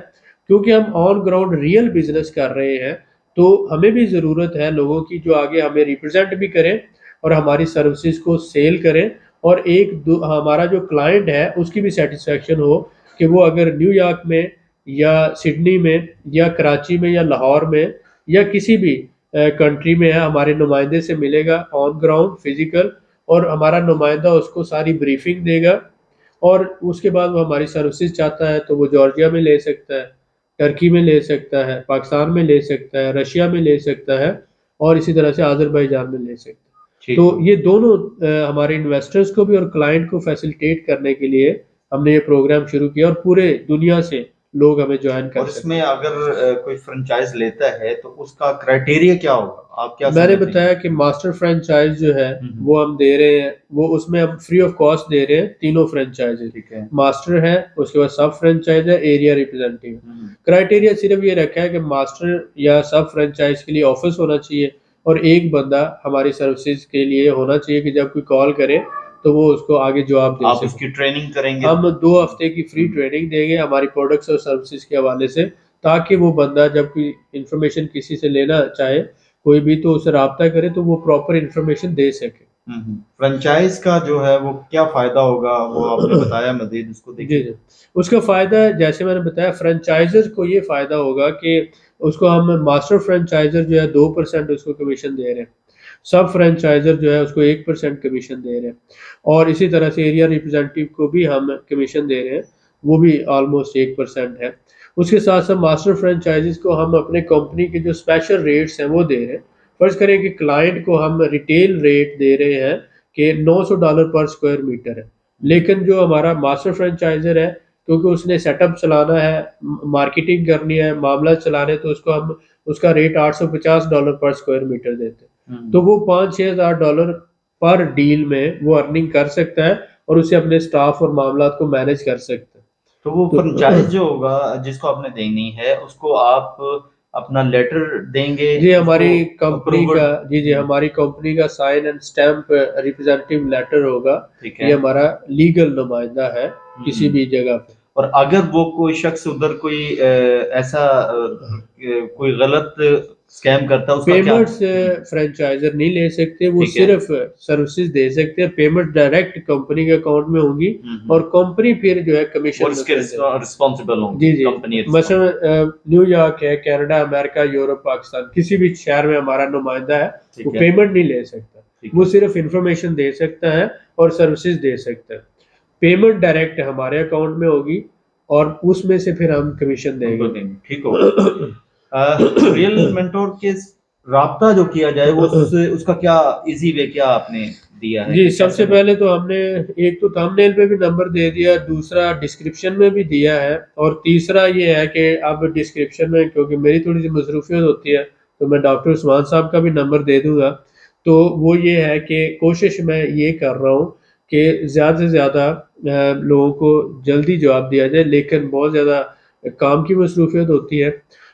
Speaker 1: کیونکہ ہم آن گراؤنڈ ریئل بزنس کر رہے ہیں تو ہمیں بھی ضرورت ہے لوگوں کی جو آگے ہمیں ریپرزینٹ بھی کریں اور ہماری سروسز کو سیل کریں، اور ہمارا جو کلائنٹ ہے اس کی بھی سیٹسفیکشن ہو کہ وہ اگر نیو یارک میں یا سڈنی میں یا کراچی میں یا لاہور میں یا کسی بھی کنٹری میں ہے، ہمارے نمائندے سے ملے گا آن گراؤنڈ فزیکل، اور ہمارا نمائندہ اس کو ساری بریفنگ دے گا، اور اس کے بعد وہ ہماری سروسز چاہتا ہے تو وہ جارجیا میں لے سکتا ہے، ٹرکی میں لے سکتا ہے، پاکستان میں لے سکتا ہے، رشیا میں لے سکتا ہے، اور اسی طرح سے آذربائیجان میں لے سکتا ہے. تو یہ دونوں ہمارے انویسٹرز کو بھی اور کلائنٹ کو فیسیلیٹیٹ کرنے کے لیے ہم نے یہ پروگرام شروع کیا، اور پورے دنیا سے لوگ ہمیں جوائن کر
Speaker 2: اور
Speaker 1: سکتے
Speaker 2: اس میں اگر کوئی فرنچائز لیتا ہے تو اس کا کرائٹیریا کیا ہوگا، آپ کیا
Speaker 1: ہیں. میں نے
Speaker 2: سمجھتے ہیں؟
Speaker 1: بتایا کہ ماسٹر فرینچائز جو ہے وہ ہم دے رہے ہیں، وہ اس میں ہم فری آف کاسٹ دے رہے ہیں تینوں فرینچائز.
Speaker 2: ٹھیک ہے.
Speaker 1: ماسٹر ہے، اس کے بعد سب فرینچائز ہے، ایریا ریپرزینٹیو. کرائٹیریا صرف یہ رکھا ہے کہ ماسٹر یا سب فرینچائز کے لیے آفس ہونا چاہیے، اور ایک بندہ ہماری سروسز کے لیے ہونا چاہیے کہ جب کوئی کال کرے تو وہ اس کو آگے جواب دے
Speaker 2: آپ اس
Speaker 1: سکے.
Speaker 2: کی ٹریننگ کریں گے؟
Speaker 1: ہم 2 ہفتے کی فری ٹریننگ دیں گے ہماری پروڈکٹس اور سروسز کے حوالے سے، تاکہ وہ بندہ جب کوئی انفارمیشن کسی سے لینا چاہے کوئی بھی تو اسے رابطہ کرے تو وہ پراپر انفارمیشن دے سکے.
Speaker 2: فرنچائز کا جو ہے وہ کیا فائدہ ہوگا، وہ آپ نے بتایا، مزید اس کو دیکھیں.
Speaker 1: جی اس کا فائدہ جیسے میں نے بتایا، فرنچائزر کو یہ فائدہ ہوگا کہ اس کو ہم ماسٹر فرنچائزر جو ہے 2% اس کو کمیشن دے رہے ہیں، سب فرنچائزر جو ہے اس کو 1% کمیشن دے رہے ہیں، اور اسی طرح سے ایریا ریپرزینٹیو کو بھی ہم کمیشن دے رہے ہیں، وہ بھی آلموسٹ 1% ہے. اس کے ساتھ ساتھ ماسٹر فرنچائزز کو ہم اپنے کمپنی کے جو اسپیشل ریٹس ہیں وہ دے رہے ہیں. فرض کریں کہ کلائنٹ کو ہم ریٹیل ریٹ دے رہے ہیں کہ $900 پر اسکوائر میٹر ہے، لیکن جو ہمارا ماسٹر فرنچائزر ہے کیونکہ اس نے سیٹ اپ چلانا ہے، مارکیٹنگ کرنی ہے، معاملہ چلانے، تو اس کو ہم اس کا ریٹ $850 پر اسکوائر میٹر دیتے ہیں. تو وہ $5,000-6,000 پر ڈیل میں وہ ارننگ کر سکتا ہے اور اسے اپنے سٹاف اور معاملات کو مینج کر سکتا ہے.
Speaker 2: تو وہ فرنچائز جو ہوگا جس کو آپ نے دینی ہے اس کو آپ اپنا لیٹر دیں گے؟
Speaker 1: جی ہماری کمپنی کا ہماری کمپنی کا sign and stamp representative letter ہوگا، یہ ہمارا لیگل نمائندہ ہے کسی بھی جگہ پہ.
Speaker 2: اور اگر وہ کوئی شخص ادھر کوئی ایسا کوئی غلط اسکیم کرتا ہے، اس کا کیا؟
Speaker 1: پیمنٹس فرنچائزر نہیں لے سکتے، وہ صرف سروسز دے سکتے ہیں. پیمنٹ ڈائریکٹ کمپنی کے اکاؤنٹ میں ہوگی اور کمپنی پھر جو ہے کمیشن
Speaker 2: رسپانسبل ہوں گی.
Speaker 1: جی مثلا نیو یارک ہے، کینیڈا، امریکہ، یورپ، پاکستان، کسی بھی شہر میں ہمارا نمائندہ ہے، وہ پیمنٹ نہیں لے سکتا، وہ صرف انفارمیشن دے سکتا ہے اور سروسز دے سکتا ہے. پیمنٹ ڈائریکٹ ہمارے اکاؤنٹ میں ہوگی اور اس میں سے پھر ہم کمیشن دیں گے.
Speaker 2: ٹھیک ہوگا. ریئل مینٹور کے رابطہ جو کیا جائے وہ اس کا کیا ایزی وے کیا آپ نے دیا ہے؟
Speaker 1: جی سب سے پہلے تو ہم نے ایک تو تھم نیل پہ بھی نمبر دے دیا، دوسرا ڈسکرپشن میں بھی دیا ہے، اور تیسرا یہ ہے کہ اب ڈسکرپشن میں کیونکہ میری تھوڑی سی مصروفیت ہوتی ہے تو میں ڈاکٹر عثمان صاحب کا بھی نمبر دے دوں گا. تو وہ یہ ہے کہ کوشش میں یہ کر رہا ہوں کہ زیادہ سے زیادہ لوگوں کو جلدی جواب دیا جائے، لیکن بہت زیادہ کام کی مصروفیت ہوتی ہے.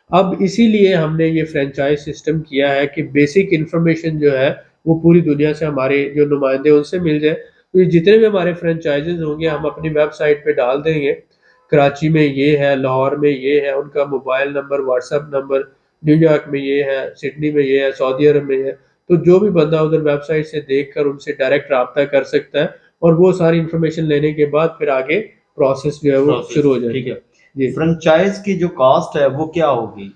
Speaker 1: اب اسی لیے ہم نے یہ فرینچائز سسٹم کیا ہے کہ بیسک انفارمیشن جو ہے وہ پوری دنیا سے ہمارے جو نمائندے ان سے مل جائے. تو یہ جتنے بھی ہمارے فرینچائزز ہوں گے ہم اپنی ویب سائٹ پہ ڈال دیں گے، کراچی میں یہ ہے، لاہور میں یہ ہے، ان کا mobile number, what's app number, new York میں یہ ہے، سڈنی میں یہ ہے، سعودی عرب میں یہ ہے. تو جو بھی بندہ ادھر ویب سائٹ سے دیکھ کر ان سے ڈائریکٹ رابطہ کر سکتا ہے، اور وہ ساری انفارمیشن لینے کے بعد پھر آگے پروسیس جو ہے وہ شروع ہو جائے گا.
Speaker 2: جی فرنچائز کی جو کاسٹ ہے وہ کیا ہوگی؟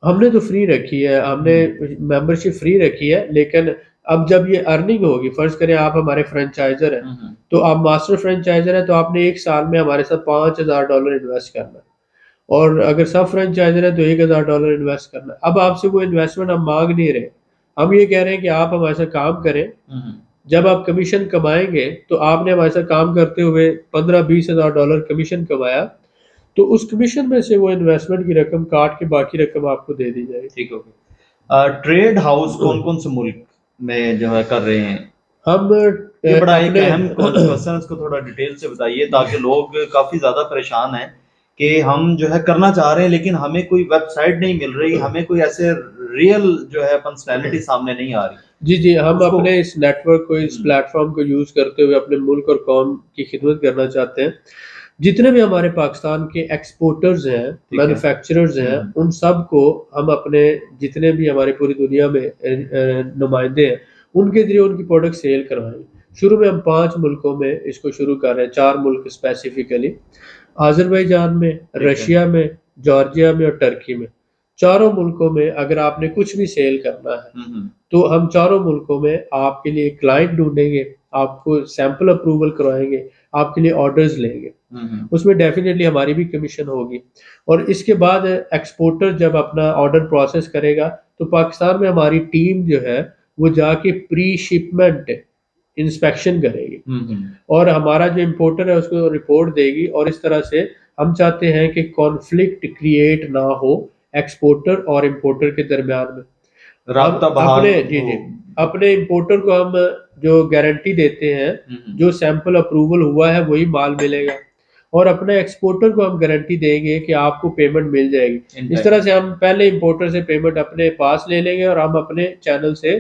Speaker 1: ہم نے تو فری رکھی ہے، ہم نے ممبرشپ فری رکھی ہے، لیکن اب جب یہ ارننگ ہوگی، فرض کریں آپ ہمارے فرنچائزر ہیں تو آپ ماسٹر فرنچائزر ہیں تو آپ نے ایک سال میں ہمارے ساتھ $5,000 انویسٹ کرنا ہے، اور اگر سب فرنچائزر ہے تو $1,000 انویسٹ کرنا ہے. اب آپ سے وہ انویسٹمنٹ ہم مانگ نہیں رہے، ہم یہ کہہ رہے ہیں کہ آپ ہمارے ساتھ کام کریں، جب آپ کمیشن کمائیں گے تو آپ نے ہمارے ساتھ کام کرتے ہوئے $15,000-20,000 کمیشن کمایا تو اس کمیشن میں سے وہ انویسٹمنٹ کی رقم کاٹ کے باقی رقم آپ کو دے دی جائے گی.
Speaker 2: ٹھیک ہے. ٹریڈ ہاؤس کون کون سے ملک میں جو ہے کر رہے ہیں؟
Speaker 1: ہم
Speaker 2: یہ بڑا ایک
Speaker 1: اپنے
Speaker 2: اہم کوشچن ہے، اس کو تھوڑا ڈیٹیل سے بتائیے تاکہ لوگ کافی زیادہ پریشان ہیں کہ ہم جو ہے کرنا چاہ رہے ہیں لیکن ہمیں کوئی ویب سائٹ نہیں مل رہی، ہمیں کوئی ایسے ریئل جو ہے فنکشنالٹی سامنے نہیں آ رہی
Speaker 1: جی جی، ہم
Speaker 2: اس کو۔
Speaker 1: اپنے اس نیٹ ورک کو، اس
Speaker 2: ہم،
Speaker 1: پلیٹ فارم کو یوز کرتے ہوئے اپنے ملک اور قوم کی خدمت کرنا چاہتے ہیں۔ جتنے بھی ہمارے پاکستان کے ایکسپورٹرز ہیں،
Speaker 2: ٹھیک ہے۔
Speaker 1: مینوفیکچررز ہیں،
Speaker 2: ہم،
Speaker 1: ان سب کو ہم اپنے جتنے بھی ہمارے پوری دنیا میں نمائندے ہیں، ان کے ذریعے ان کی پروڈکٹ سیل کروائیں۔ شروع میں ہم 5 ملکوں میں اس کو شروع کر رہے ہیں، 4 ملک اسپیسیفکلی، آذربائیجان میں،
Speaker 2: ٹھیک ہے۔
Speaker 1: رشیا میں، جارجیا میں اور ٹرکی میں۔ چاروں ملکوں میں اگر آپ نے کچھ بھی سیل کرنا ہے
Speaker 2: ہم،
Speaker 1: تو ہم چاروں ملکوں میں آپ کے لیے کلائنٹ ڈھونڈیں گے، آپ کو سیمپل اپروول کروائیں گے، آپ کے لیے آرڈرز لیں گے،
Speaker 2: ہم،
Speaker 1: اس میں ڈیفینیٹلی ہماری بھی کمیشن ہوگی۔ اور اس کے بعد ایکسپورٹر جب اپنا آرڈر پروسیس کرے گا تو پاکستان میں ہماری ٹیم جو ہے وہ جا کے پری شپمنٹ انسپیکشن کرے گی
Speaker 2: ہم،
Speaker 1: اور ہمارا جو امپورٹر ہے اس کو رپورٹ دے گی، اور اس طرح سے ہم چاہتے ہیں کہ کانفلکٹ کریٹ نہ ہو ایکسپورٹر اور امپورٹر کے درمیان میں۔ ہم
Speaker 2: رابطہ بحال
Speaker 1: اپنے جی
Speaker 2: ہو۔
Speaker 1: جی اپنے امپورٹر کو ہم جو گارنٹی دیتے ہیں،
Speaker 2: ہم،
Speaker 1: جو سیمپل اپروول ہوا ہے وہی مال ملے گا، اور اپنے ایکسپورٹر کو ہم گارنٹی دیں گے کہ آپ کو پیمنٹ مل جائے گی۔
Speaker 2: ان
Speaker 1: اس
Speaker 2: ٹائم۔
Speaker 1: طرح سے ہم پہلے امپورٹر سے پیمنٹ اپنے پاس لے لیں گے اور ہم اپنے چینل سے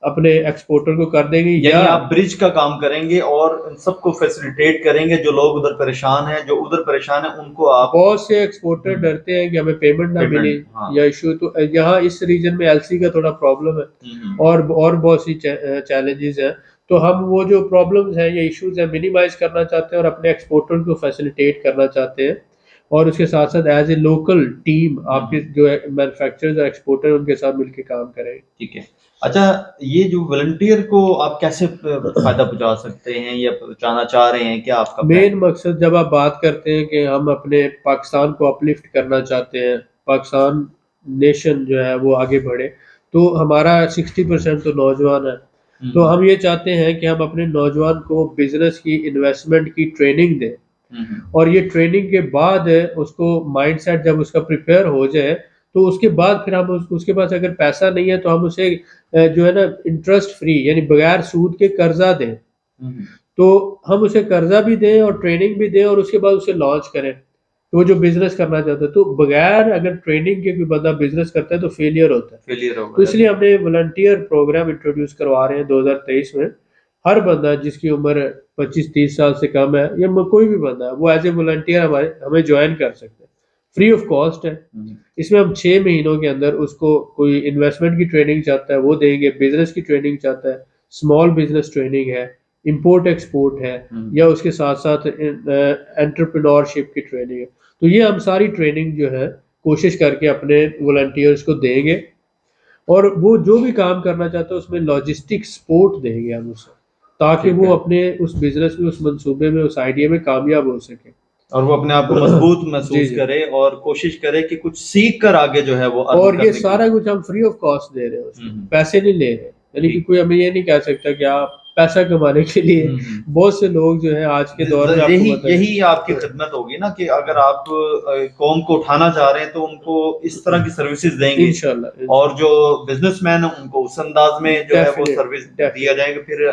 Speaker 1: اپنے ایکسپورٹر کو کر دیں گے، یا
Speaker 2: یعنی آپ برج کا کام کریں گے اور ان سب کو فیسیلیٹیٹ کریں گے، جو لوگ ادھر پریشان ہیں، جو ادھر پریشان ہیں ان کو آپ
Speaker 1: بہت سے ایکسپورٹر ڈرتے ہیں کہ ہمیں پیمنٹ نہ ملی
Speaker 2: پیمنٹ۔ ہاں۔
Speaker 1: یا ایشو، تو یہاں اس ریجن میں ایل سی کا تھوڑا پرابلم ہے،
Speaker 2: ہم،
Speaker 1: اور بہت سی چیلنجز ہیں، تو ہم وہ جو پرابلمز ہیں یا ایشوز ہیں منیمائز کرنا چاہتے ہیں اور اپنے ایکسپورٹر کو فیسیلیٹیٹ کرنا چاہتے ہیں، اور اس کے ساتھ ساتھ ایز اے لوکل ٹیم آپ کے
Speaker 2: ہم،
Speaker 1: جو مینوفیکچرز اور ایکسپورٹر ان کے ساتھ مل کے کام کریں گے۔
Speaker 2: ٹھیک ہے۔ اچھا، یہ جو والنٹیئر کو آپ کیسے فائدہ پہنچا سکتے ہیں یا پہنچانا چاہ رہے ہیں، کیا آپ کا پلان
Speaker 1: مین مقصد جب آپ بات کرتے ہیں کہ ہم اپنے پاکستان کو اپلفٹ کرنا چاہتے ہیں، پاکستان نیشن جو ہے وہ آگے بڑھے، تو ہمارا 60% تو نوجوان ہے،
Speaker 2: ہے؟
Speaker 1: تو ہم یہ چاہتے ہیں کہ ہم اپنے نوجوان کو بزنس کی انویسٹمنٹ کی ٹریننگ دیں، اور یہ ٹریننگ کے بعد اس کو مائنڈ سیٹ جب اس کا پریپیئر ہو جائے تو اس کے بعد پھر ہم اس کے پاس اگر پیسہ نہیں ہے تو ہم اسے جو ہے نا انٹرسٹ فری یعنی بغیر سود کے قرضہ دیں، تو ہم اسے قرضہ بھی دیں اور ٹریننگ بھی دیں اور اس کے بعد اسے لانچ کریں، تو وہ جو بزنس کرنا چاہتا ہے، تو بغیر اگر ٹریننگ کے کوئی بندہ بزنس کرتا ہے تو فیلئر ہوتا ہے۔
Speaker 2: فیلئر
Speaker 1: تو اس
Speaker 2: ہوگا۔
Speaker 1: لیے ہم نے والنٹیئر پروگرام انٹروڈیوس کروا رہے ہیں 2023 میں۔ ہر بندہ جس کی عمر 25-30 سال سے کم ہے یا کوئی بھی بندہ ہے وہ ایز اے والنٹیئر ہمیں جوائن کر سکتے ہیں، فری آف کاسٹ ہے۔ اس میں ہم 6 مہینوں کے اندر اس کو کوئی انویسٹمنٹ کی ٹریننگ چاہتا ہے وہ دیں گے، بزنس کی ٹریننگ چاہتا ہے، اسمال بزنس ٹریننگ ہے، امپورٹ ایکسپورٹ ہے، یا اس کے ساتھ ساتھ انٹرپرینورشپ کی ٹریننگ ہے، تو یہ ہم ساری ٹریننگ جو ہے کوشش کر کے اپنے والنٹیئرس کو دیں گے، اور وہ جو بھی کام کرنا چاہتا ہے اس میں لاجسٹک سپورٹ دیں گے ہم اسے، تاکہ
Speaker 2: ٹھیک
Speaker 1: وہ
Speaker 2: ہے،
Speaker 1: اپنے اس بزنس میں، اس منصوبے میں، اس آئیڈیا میں کامیاب ہو سکے۔
Speaker 2: اور وہ اپنے آپ کو مضبوط
Speaker 1: جی
Speaker 2: محسوس
Speaker 1: جی،
Speaker 2: کرے اور کوشش کرے کہ کچھ سیکھ کر آگے جو ہے وہ ارن
Speaker 1: اور یہ
Speaker 2: کرنے کی۔
Speaker 1: سارا کچھ ہم فری آف کاسٹ دے رہے ہیں، اس کو
Speaker 2: ہوں،
Speaker 1: پیسے نہیں لے رہے، یعنی کہ
Speaker 2: ٹھیک۔
Speaker 1: کوئی ہمیں یہ نہیں کہہ سکتا کہ آپ پیسہ کمانے کے لیے، بہت سے لوگ جو ہیں آج کے دور میں آپ کو پتہ
Speaker 2: یہی آپ کی
Speaker 1: ہے۔
Speaker 2: خدمت ہوگی نا کہ اگر آپ قوم کو اٹھانا چاہ رہے ہیں تو ان کو اس طرح کی سروسز دیں گے،
Speaker 1: انشاءاللہ
Speaker 2: اور جو بزنس مین ہیں ان کو اس انداز میں جو ہے وہ سروس دیا جائے گا، پھر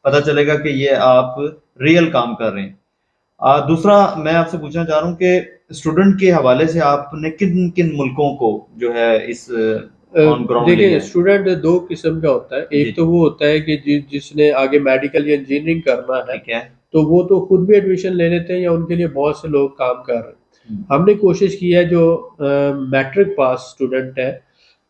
Speaker 2: پتہ چلے گا کہ یہ آپ ریئل کام کر رہے ہیں۔ دوسرا میں آپ سے پوچھنا چاہ رہا ہوں کہ اسٹوڈنٹ کے حوالے سے آپ نے کن کن ملکوں کو جو ہے اس آن گراؤنڈ
Speaker 1: دیکھیں،
Speaker 2: لیا ہے؟
Speaker 1: اسٹوڈنٹ 2 قسم کا ہوتا ہے،
Speaker 2: جی،
Speaker 1: ایک تو وہ ہوتا ہے کہ جس نے آگے میڈیکل یا انجینئرنگ کرنا ہے
Speaker 2: ٹھیک ہے۔
Speaker 1: تو وہ تو خود بھی ایڈمیشن لے لیتے ہیں یا ان کے لیے بہت سے لوگ کام کر رہے ہیں۔ ہم نے کوشش کی ہے جو میٹرک پاس اسٹوڈنٹ ہے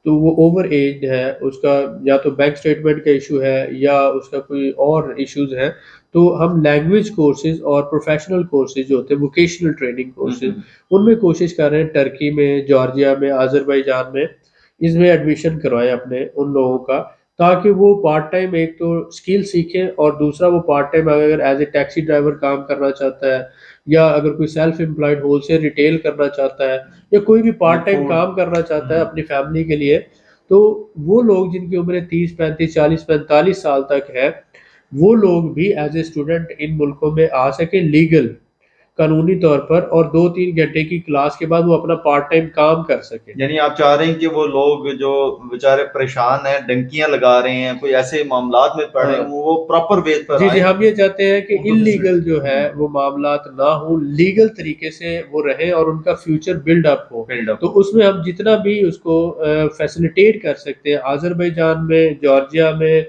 Speaker 1: تو وہ اوور ایج ہے، اس کا یا تو بینک سٹیٹمنٹ کا ایشو ہے یا اس کا کوئی اور ایشوز ہے، تو ہم لینگویج کورسز اور پروفیشنل کورسز جو ہوتے ہیں ووکیشنل ٹریننگ کورسز، ان میں کوشش کر رہے ہیں ٹرکی میں، جارجیا میں، آذربائیجان میں اس میں ایڈمیشن کروائیں اپنے ان لوگوں کا، تاکہ وہ پارٹ ٹائم ایک تو اسکل سیکھیں اور دوسرا وہ پارٹ ٹائم اگر ایز اے ٹیکسی ڈرائیور کام کرنا چاہتا ہے یا اگر کوئی self employed wholesale retail کرنا چاہتا ہے یا کوئی بھی پارٹ ٹائم کام کرنا چاہتا ہے اپنی فیملی کے لیے، تو وہ لوگ جن کی عمریں 30 35 40 45 سال تک ہے وہ لوگ بھی ایز اے اسٹوڈنٹ ان ملکوں میں آ سکیں لیگل، قانونی طور پر، اور 2-3 گھنٹے کی کلاس کے بعد وہ اپنا پارٹ ٹائم کام کر سکے.
Speaker 2: یعنی آپ چاہ رہے ہیں کہ وہ لوگ جو بیچارے پریشان ہیں، ڈنکیاں لگا رہے ہیں، کوئی ایسے معاملات میں پڑ رہے ہیں، وہ پراپر ویز پر
Speaker 1: جی
Speaker 2: آئیں.
Speaker 1: ہم یہ چاہتے ہیں کہ
Speaker 2: ان کو
Speaker 1: انلیگل جو ہے وہ معاملات نہ ہوں، لیگل طریقے سے وہ رہیں اور ان کا فیوچر بلڈ اپ ہو. تو اس میں ہم جتنا بھی اس کو فیسلیٹیٹ کر سکتے ہیں، آذربائیجان میں، جارجیا میں،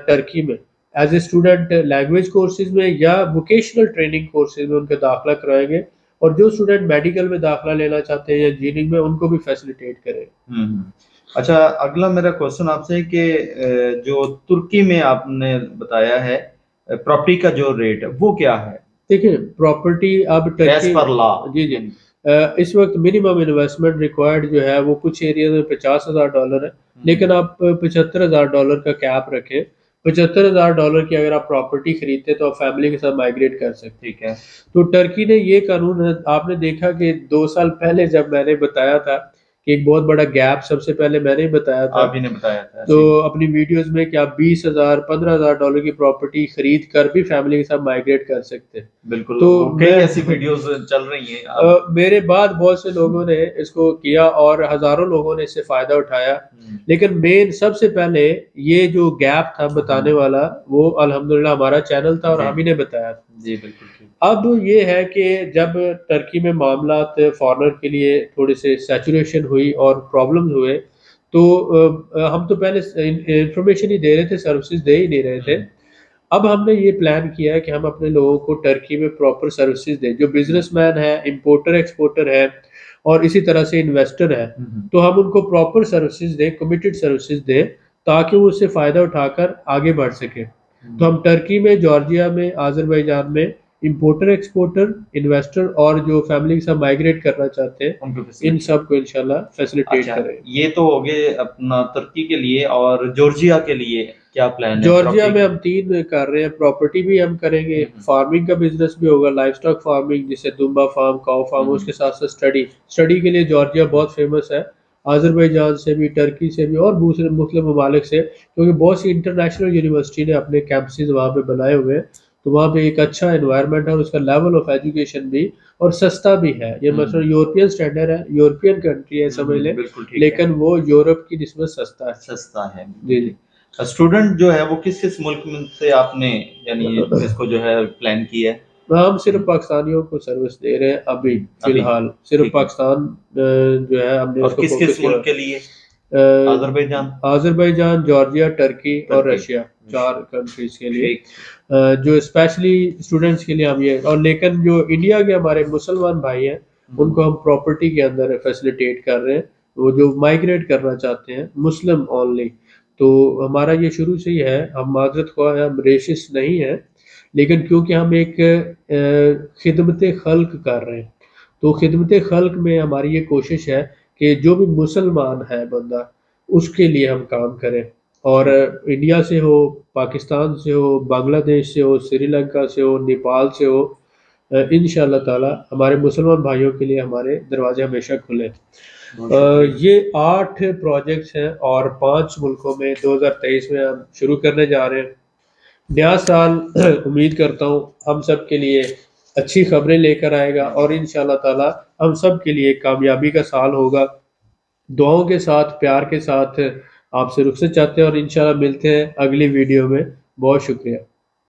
Speaker 1: ٹرکی میں، as a student language courses میں یا ووکیشنل ٹریننگ کورسز میں ان کا داخلہ کرائیں گے، اور جو اسٹوڈنٹ میڈیکل میں داخلہ لینا چاہتے ہیں یا انجینئرنگ میں، ان کو بھی فیسلیٹیٹ کریں.
Speaker 2: اچھا، اگلا میرا کوشچن آپ سے کہ جو ترکی میں آپ نے بتایا ہے پراپرٹی کا جو ریٹ ہے وہ کیا ہے؟
Speaker 1: دیکھیں پراپرٹی اب
Speaker 2: ایز پر لا.
Speaker 1: جی اس وقت منیمم انویسٹمنٹ ریکوائرڈ جو ہے وہ کچھ ایریاز میں $50,000 ہے، لیکن آپ $75,000 کا کیپ رکھیں. $75,000 کی اگر آپ پراپرٹی خریدتے تو آپ فیملی کے ساتھ مائگریٹ کر سکتے.
Speaker 2: ٹھیک ہے.
Speaker 1: تو ٹرکی نے یہ قانون آپ نے دیکھا کہ 2 سال پہلے جب میں نے بتایا تھا کہ ایک بہت بڑا گیپ سب سے پہلے میں نے بتایا تھا،
Speaker 2: آپ ہی نے بتایا تھا
Speaker 1: تو اپنی ویڈیوز میں کہ آپ $20,000-15,000 کی پراپرٹی خرید کر بھی فیملی کے ساتھ مائگریٹ کر سکتے.
Speaker 2: بالکل،
Speaker 1: تو
Speaker 2: کئی ایسی ویڈیوز چل رہی ہیں.
Speaker 1: میرے بعد بہت سے لوگوں نے اس کو کیا اور ہزاروں لوگوں نے اس سے فائدہ اٹھایا، لیکن مین سب سے پہلے یہ جو گیپ تھا بتانے والا وہ الحمدللہ ہمارا چینل تھا اور ہم ہی نے بتایا تھا.
Speaker 2: جی بالکل.
Speaker 1: اب یہ ہے کہ جب ٹرکی میں معاملات فارنر کے لیے تھوڑے سے سیچوریشن ہوئی اور پرابلمز ہوئے، تو ہم تو پہلے انفارمیشن ہی دے رہے تھے، سروسز دے ہی نہیں رہے تھے. اب ہم نے یہ پلان کیا ہے کہ ہم اپنے لوگوں کو ٹرکی میں پراپر سروسز دیں، جو بزنس مین ہے، امپورٹر ایکسپورٹر ہے اور اسی طرح سے انویسٹر ہے، تو ہم ان کو پراپر سروسز دیں، کمیٹڈ سروسز دیں، تاکہ وہ اس سے فائدہ اٹھا کر آگے بڑھ سکیں. تو ہم ٹرکی میں، جارجیا میں، آذربائیجان میں امپورٹر ایکسپورٹر، انویسٹر اور جو فیملی کے ساتھ مائگریٹ کرنا چاہتے ہیں ان سب کو انشاءاللہ فیسلیٹیٹ کریں.
Speaker 2: یہ تو ہو گئے اپنا ترکی کے لیے. اور جارجیا کے لیے کیا پلان ہے؟
Speaker 1: جارجیا میں ہم 3 کر رہے ہیں. پراپرٹی بھی ہم کریں گے، فارمنگ کا بزنس بھی ہوگا، لائف سٹاک فارمنگ جسے دمبا فارم، کاؤ فارم، اس کے ساتھ ساتھ اسٹڈی کے لیے جارجیا بہت فیمس ہے، آذربائیجان سے بھی، ٹرکی سے بھی اور دوسرے مختلف ممالک سے، کیونکہ بہت سی انٹرنیشنل یونیورسٹی نے اپنے کیمپسز وہاں پہ بنائے ہوئے ہیں. تو وہاں پہ ایک اچھا انوائرمنٹ ہے اور اس کا لیول آف ایجوکیشن بھی اور سستا بھی ہے. یہ مثلا یورپین اسٹینڈرڈ ہے، یورپین کنٹری ہے سمجھ لیں، لیکن وہ یورپ کی نسبت سستا ہے. جی
Speaker 2: اسٹوڈنٹ جو ہے وہ کس ملک سے آپ نے یعنی اس کو جو ہے پلان کیا ہے؟
Speaker 1: ہم صرف پاکستانیوں کو سروس دے رہے ہیں ابھی فی الحال، صرف پاکستان جو ہے ہم نے اس کو
Speaker 2: کس ملک کے لیے؟
Speaker 1: آذربائیجان، جارجیا، ٹرکی اور رشیا، 4 کنٹریز کے لیے جو اسپیشلی اسٹوڈنٹس کے لیے ہم یہ. اور لیکن جو انڈیا کے ہمارے مسلمان بھائی ہیں ان کو ہم پراپرٹی کے اندر فیسلیٹیٹ کر رہے ہیں، وہ جو مائگریٹ کرنا چاہتے ہیں، مسلم اونلی. تو ہمارا یہ شروع سے ہی ہے، ہم معذرت خواہ ہیں، ہم ریشس نہیں ہیں، لیکن کیونکہ ہم ایک خدمت خلق کر رہے ہیں، تو خدمت خلق میں ہماری یہ کوشش ہے کہ جو بھی مسلمان ہے بندہ اس کے لیے ہم کام کریں. اور انڈیا سے ہو، پاکستان سے ہو، بنگلہ دیش سے ہو، سری لنکا سے ہو، نیپال سے ہو، انشاءاللہ تعالی ہمارے مسلمان بھائیوں کے لیے ہمارے دروازے ہمیشہ کھلے. یہ 8 پروجیکٹس ہیں اور 5 ملکوں میں 2023 میں ہم شروع کرنے جا رہے ہیں. نیا سال امید کرتا ہوں ہم سب کے لیے اچھی خبریں لے کر آئے گا اور انشاءاللہ تعالی ہم سب کے لیے کامیابی کا سال ہوگا. دعاؤں کے ساتھ، پیار کے ساتھ آپ سے رخصت چاہتے ہیں اور انشاءاللہ ملتے ہیں اگلی ویڈیو میں. بہت شکریہ.